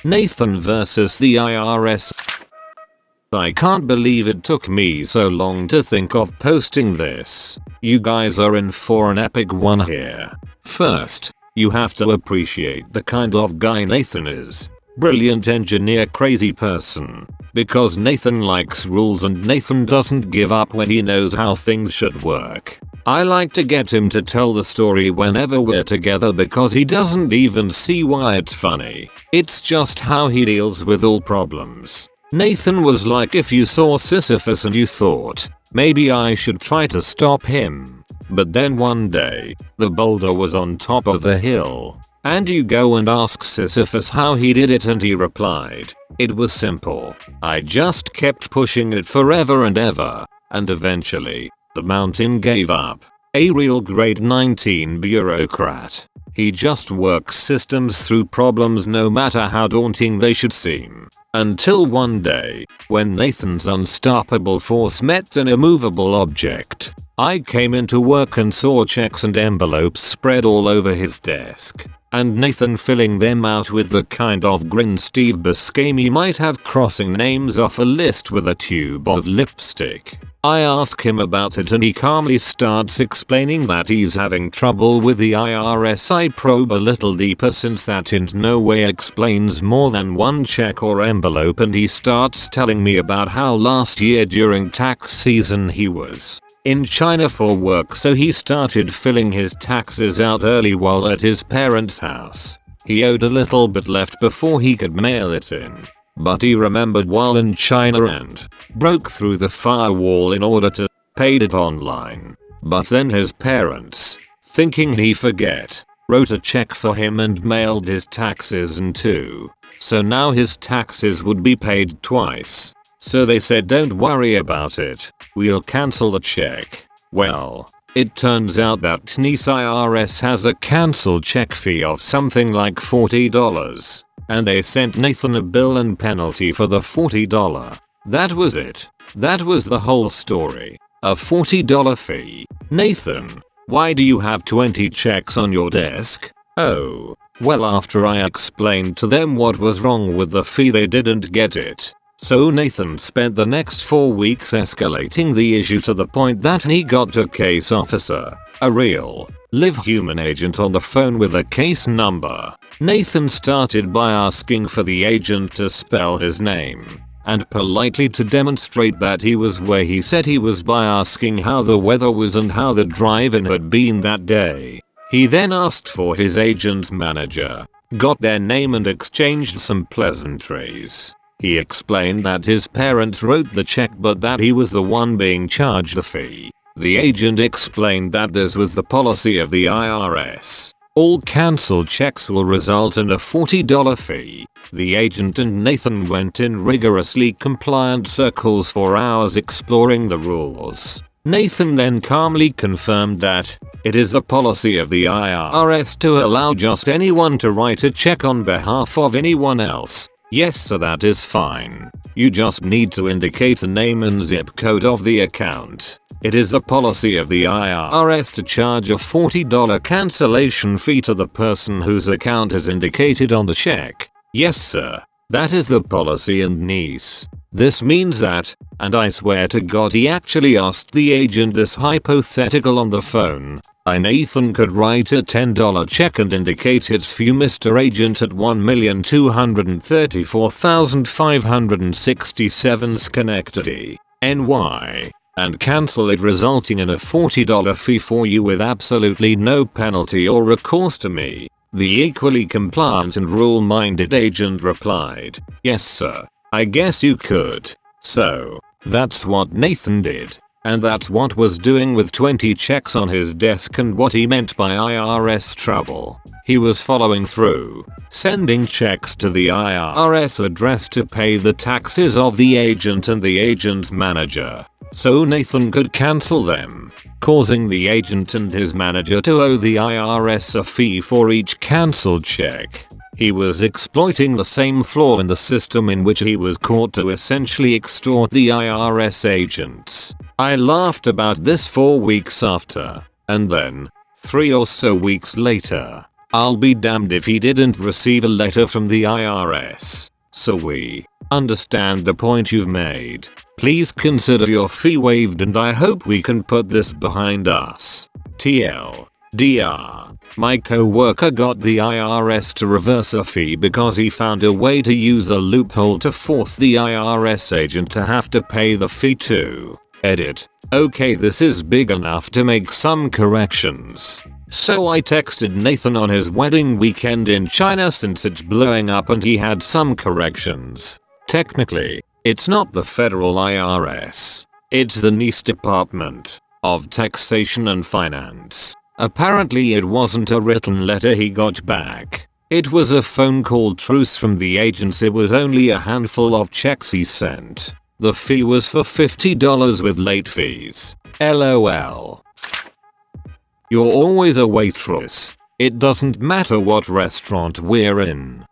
Nathan versus the IRS. I can't believe it took me so long to think of posting this. You guys are in for an epic one here. First, you have to appreciate the kind of guy Nathan is. Brilliant engineer, crazy person. Because Nathan likes rules and Nathan doesn't give up when he knows how things should work. I like to get him to tell the story whenever we're together because he doesn't even see why it's funny. It's just how he deals with all problems. Nathan was like if you saw Sisyphus and you thought, maybe I should try to stop him. But then one day, the boulder was on top of the hill. And you go and ask Sisyphus how he did it and he replied, it was simple. I just kept pushing it forever and ever. And eventually, the mountain gave up. A real grade 19 bureaucrat. He just works systems through problems no matter how daunting they should seem. Until one day, when Nathan's unstoppable force met an immovable object. I came into work and saw checks and envelopes spread all over his desk. And Nathan filling them out with the kind of grin Steve Buscemi might have crossing names off a list with a tube of lipstick. I ask him about it and he calmly starts explaining that he's having trouble with the IRS. I probe a little deeper since that in no way explains more than one check or envelope, and he starts telling me about how last year during tax season he was in China for work, so he started filling his taxes out early while at his parents' house. He owed a little bit left before he could mail it in. But he remembered while in China and broke through the firewall in order to paid it online. But then his parents, thinking he forget, wrote a check for him and mailed his taxes in too. So now his taxes would be paid twice. So they said, don't worry about it, we'll cancel the check. Well, it turns out that Nice IRS has a cancel check fee of something like $40. And they sent Nathan a bill and penalty for the $40. That was it. That was the whole story. A $40 fee. Nathan, why do you have 20 checks on your desk? Oh, well, after I explained to them what was wrong with the fee, they didn't get it. So Nathan spent the next 4 weeks escalating the issue to the point that he got a case officer, a real, live human agent on the phone with a case number. Nathan started by asking for the agent to spell his name, and politely to demonstrate that he was where he said he was by asking how the weather was and how the drive-in had been that day. He then asked for his agent's manager, got their name and exchanged some pleasantries. He explained that his parents wrote the check but that he was the one being charged the fee. The agent explained that this was the policy of the IRS. All cancelled checks will result in a $40 fee. The agent and Nathan went in rigorously compliant circles for hours exploring the rules. Nathan then calmly confirmed that it is a policy of the IRS to allow just anyone to write a check on behalf of anyone else. Yes, so that is fine. You just need to indicate the name and zip code of the account. It is a policy of the IRS to charge a $40 cancellation fee to the person whose account is indicated on the check. Yes sir, that is the policy in Nice. This means that, and I swear to God he actually asked the agent this hypothetical on the phone, Nathan could write a $10 check and indicate its fee Mr. Agent at 1,234,567 Schenectady, NY. And cancel it, resulting in a $40 fee for you with absolutely no penalty or recourse to me. The equally compliant and rule-minded agent replied, yes sir, I guess you could. So, that's what Nathan did. And that's what was doing with 20 checks on his desk and what he meant by IRS trouble. He was following through, sending checks to the IRS address to pay the taxes of the agent and the agent's manager. So Nathan could cancel them, causing the agent and his manager to owe the IRS a fee for each cancelled check. He was exploiting the same flaw in the system in which he was caught to essentially extort the IRS agents. I laughed about this 4 weeks after, and then, 3 or so weeks later, I'll be damned if he didn't receive a letter from the IRS. So we understand the point you've made. Please consider your fee waived and I hope we can put this behind us. TLDR. My co-worker got the IRS to reverse a fee because he found a way to use a loophole to force the IRS agent to have to pay the fee too. Edit. Okay, this is big enough to make some corrections. So I texted Nathan on his wedding weekend in China since it's blowing up and he had some corrections. Technically, it's not the federal IRS. It's the NIS Department of Taxation and Finance. Apparently it wasn't a written letter he got back. It was a phone call truce from the agency. It was only a handful of checks he sent. The fee was for $50 with late fees. LOL. You're always a waitress. It doesn't matter what restaurant we're in.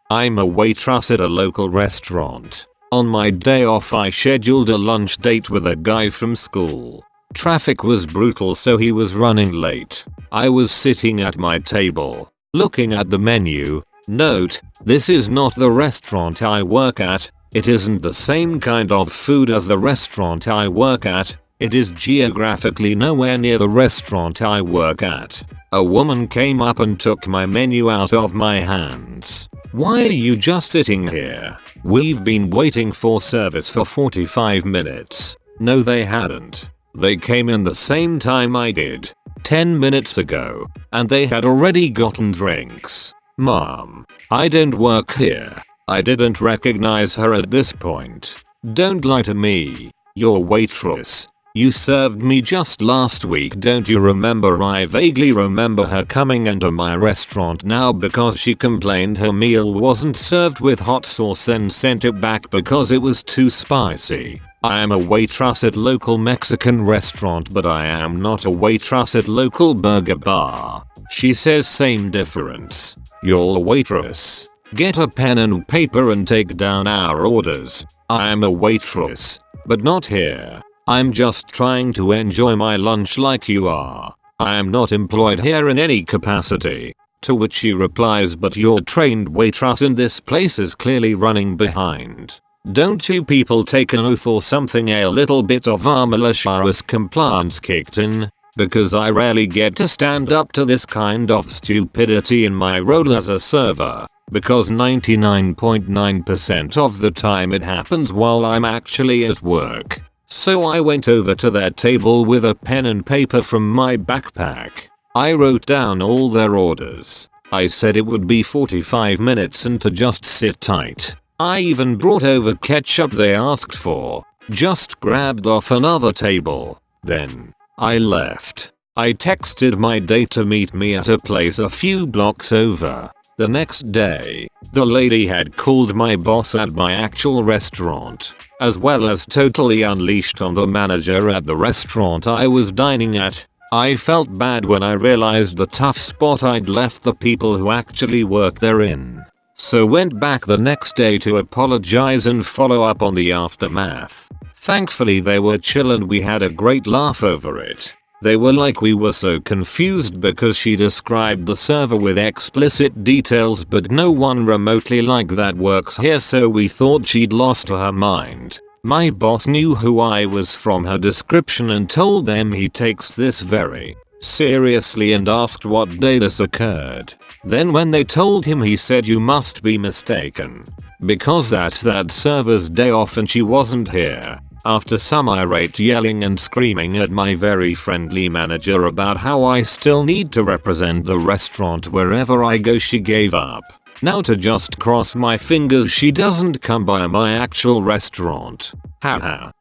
I'm a waitress at a local restaurant. On my day off I scheduled a lunch date with a guy from school. Traffic was brutal so he was running late. I was sitting at my table, looking at the menu. Note, this is not the restaurant I work at. It isn't the same kind of food as the restaurant I work at. It is geographically nowhere near the restaurant I work at. A woman came up and took my menu out of my hands. Why are you just sitting here? We've been waiting for service for 45 minutes. No, they hadn't. They came in the same time I did, 10 minutes ago, and they had already gotten drinks. Mom, I don't work here. I didn't recognize her at this point. Don't lie to me. You're a waitress. You served me just last week, don't you remember? I vaguely remember her coming into my restaurant now because she complained her meal wasn't served with hot sauce, then sent it back because it was too spicy. I am a waitress at local Mexican restaurant, but I am not a waitress at local burger bar. She says same difference. You're a waitress. Get a pen and paper and take down our orders. I am a waitress, but not here. I'm just trying to enjoy my lunch like you are. I am not employed here in any capacity. To which she replies, but your trained waitress in this place is clearly running behind. Don't you people take an oath or something? A little bit of our malicious compliance kicked in, because I rarely get to stand up to this kind of stupidity in my role as a server. Because 99.9% of the time it happens while I'm actually at work. So I went over to their table with a pen and paper from my backpack. I wrote down all their orders. I said it would be 45 minutes and to just sit tight. I even brought over ketchup they asked for. Just grabbed off another table. Then I left. I texted my date to meet me at a place a few blocks over. The next day, the lady had called my boss at my actual restaurant, as well as totally unleashed on the manager at the restaurant I was dining at. I felt bad when I realized the tough spot I'd left the people who actually work there in. So went back the next day to apologize and follow up on the aftermath. Thankfully they were chill and we had a great laugh over it. They were like, we were so confused because she described the server with explicit details, but no one remotely like that works here, so we thought she'd lost her mind. My boss knew who I was from her description and told them he takes this very seriously and asked what day this occurred. Then when they told him, he said, you must be mistaken, because that's that server's day off and she wasn't here. After some irate yelling and screaming at my very friendly manager about how I still need to represent the restaurant wherever I go, she gave up. Now to just cross my fingers she doesn't come by my actual restaurant. Haha.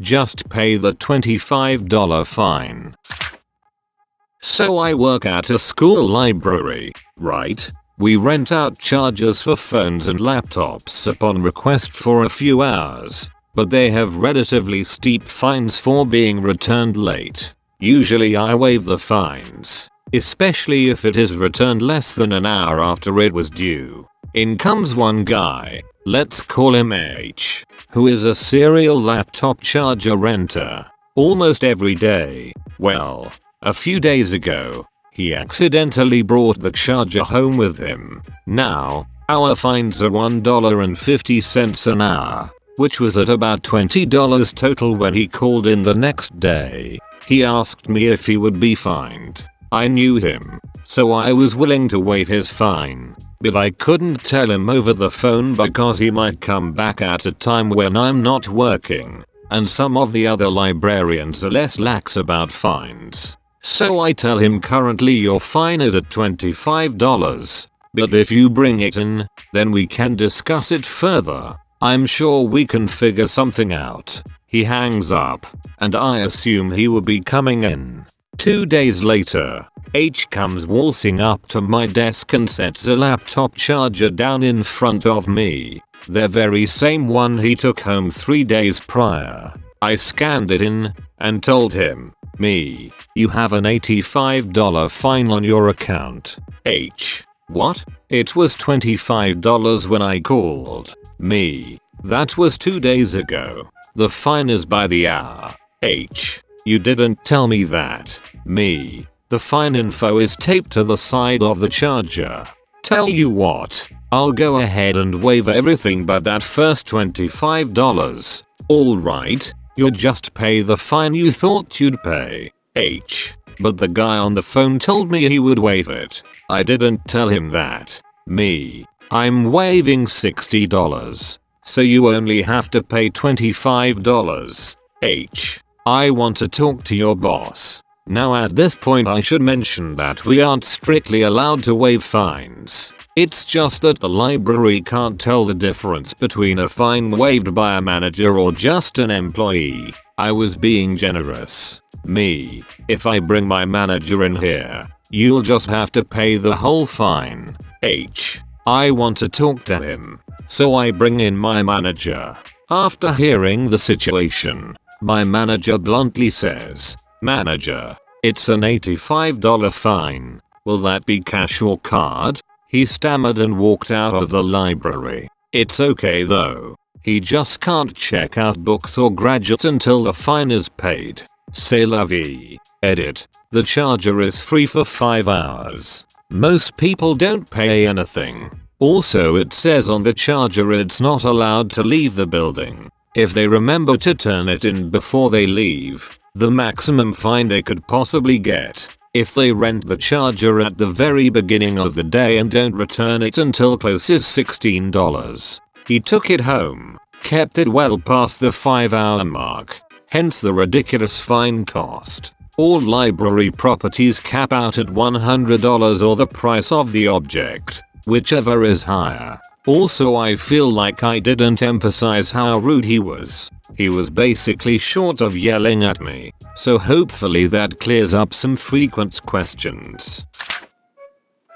Just pay the $25 fine. So I work at a school library, right? We rent out chargers for phones and laptops upon request for a few hours. But they have relatively steep fines for being returned late. Usually I waive the fines, especially if it is returned less than an hour after it was due. In comes one guy, let's call him H, who is a serial laptop charger renter. Almost every day. Well, a few days ago, He accidentally brought the charger home with him. Now, our fines are $1.50 an hour, which was at about $20 total when he called in the next day. He asked me if he would be fined. I knew him, so I was willing to waive his fine, but I couldn't tell him over the phone because he might come back at a time when I'm not working, and some of the other librarians are less lax about fines. So I tell him currently your fine is at $25, but if you bring it in, then we can discuss it further. I'm sure we can figure something out. He hangs up, and I assume he will be coming in. 2 days later, H comes waltzing up to my desk and sets a laptop charger down in front of me. The very same one he took home 3 days prior. I scanned it in, and told him, "Me, you have an $85 fine on your account." H: "What? It was $25 when I called." Me: "That was 2 days ago. The fine is by the hour." H: "You didn't tell me that." Me: "The fine info is taped to the side of the charger. Tell you what, I'll go ahead and waive everything but that first $25. Alright, you'll just pay the fine you thought you'd pay." H: "But the guy on the phone told me he would waive it." I didn't tell him that. Me: "I'm waiving $60. So you only have to pay $25. H: "I want to talk to your boss." Now at this point I should mention that we aren't strictly allowed to waive fines. It's just that the library can't tell the difference between a fine waived by a manager or just an employee. I was being generous. Me: "If I bring my manager in here, you'll just have to pay the whole fine." H: "I want to talk to him." So I bring in my manager. After hearing the situation, my manager bluntly says, "Manager, it's an $85 fine. Will that be cash or card?" He stammered and walked out of the library. It's okay though. He just can't check out books or gadgets until the fine is paid. C'est la vie. Edit: the charger is free for 5 hours. Most people don't pay anything. Also it says on the charger it's not allowed to leave the building. If they remember to turn it in before they leave, the maximum fine they could possibly get. If they rent the charger at the very beginning of the day and don't return it until close is $16. He took it home, kept it well past the 5-hour mark, hence the ridiculous fine cost. All library properties cap out at $100 or the price of the object, whichever is higher. Also I feel like I didn't emphasize how rude he was. He was basically short of yelling at me, so hopefully that clears up some frequent questions.